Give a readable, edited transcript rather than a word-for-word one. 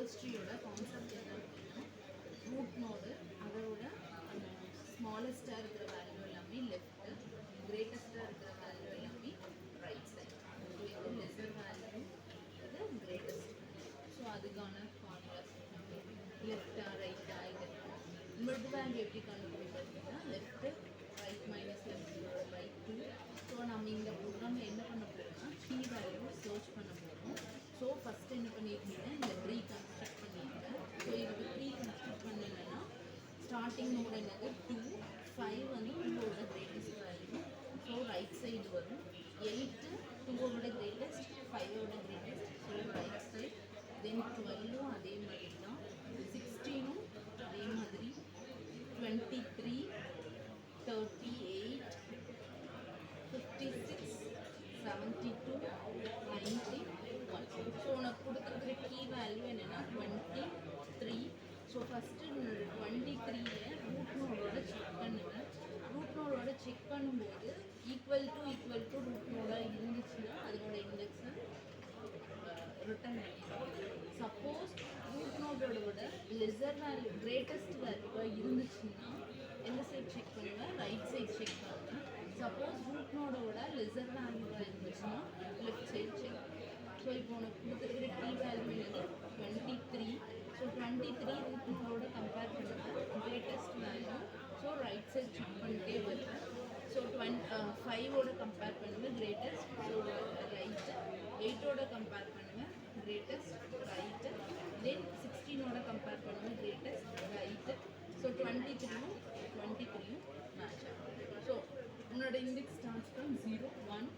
Search ட்ரீயோட concept என்ன அப்படின்னா root node அதோட ஸ்மாலஸ்ட்டாக இருக்கிற வேல்யூ எல்லாமே லெஃப்ட்டு, கிரேட்டஸ்ட்டாக இருக்கிற வேல்யூ எல்லாமே ரைட் சைட். ஸோ இது லெஸர் வேல்யூ, இது கிரேட்டஸ்ட். ஸோ அதுக்கான ஃபார்முலாஸ் லெஃப்டா ரைட்டா இது மிட் வேல்யூ எப்படி கண்டுபிடிக்கிறதுனா left right minus left by 2. So நம்ம இந்த ப்ரோக்ராமில் என்ன பண்ண போகிறோம்னா கீ வேல்யூ சர்ச் பண்ண போகிறோம். ஸோ ஃபஸ்ட்டு என்ன பண்ணியிருக்கீங்க, இந்த ட்ரீ கன்ஸ்ட்ரக்ட் பண்ணியிருக்கேன். ஸோ இதுக்கு ட்ரீ கன்ஸ்ட்ரக்ட் பண்ணலைன்னா ஸ்டார்டிங் நோடு என்னது 2, 5 வந்து 2ஓட greatest value. So right side வரும். 8 2ஓட கிரேட்டஸ்ட், 5ஓட greatest. So right side. Then 12 அதே மாதிரி தான், 16 அதே மாதிரி, 23, 38, 56, 72, 91. ஸோ உனக்கு கொடுத்துருக்கிற கீ வேல்யூ என்னென்னா 23. ஸோ ஃபஸ்ட்டு 23யை ரூட் நோடோட செக் பண்ணுவேன். ரூட் நோடோட செக் பண்ணும்போது ஈக்குவல் டு ரூட் நோடாக இருந்துச்சுன்னா அதனோட இண்டெக்ஸை ரிட்டர்ன் பண்ணிடுவோம். சப்போஸ் ரூட் நோடோட லெஸர் வேல்யூ கிரேட்டஸ்ட் வேல்யூவாக இருந்துச்சுன்னா எந்த சைட் செக் பண்ணுவேன், ரைட் சைட் செக் பண்ணுவேன். சப்போஸ் ரூட் நோடோட லெஸர் வேல்யூவாக இருந்துச்சுன்னா லெஃப்ட் சைட் செக். ஸோ இப்போ உனக்கு கொடுத்துருக்கிற கீ வேல்யூ என்னது 23. ஸோ 23 ரூட் நோடோட கம்பேர் பண்ணுவேன் greatest value. So right side check பண்ணிட்டே வருவேன். ஸோ 5ஓட கம்பேர் பண்ணுவேன் கிரேட்டஸ்ட், ஸோ ரைட்டு. 8ஓட கம்பேர் பண்ணுவேன் கிரேட்டஸ்ட், ரைட்டு. தென் 16ஓட கம்பேர் பண்ணுவேன் கிரேட்டஸ்ட், ரைட்டு. ஸோ 23யும் மேட்ச் ஆகும். ஸோ உன்னோட இண்டெக்ஸ் ஸ்டார்ட்ஸ் ஃப்ரம் 0, 1,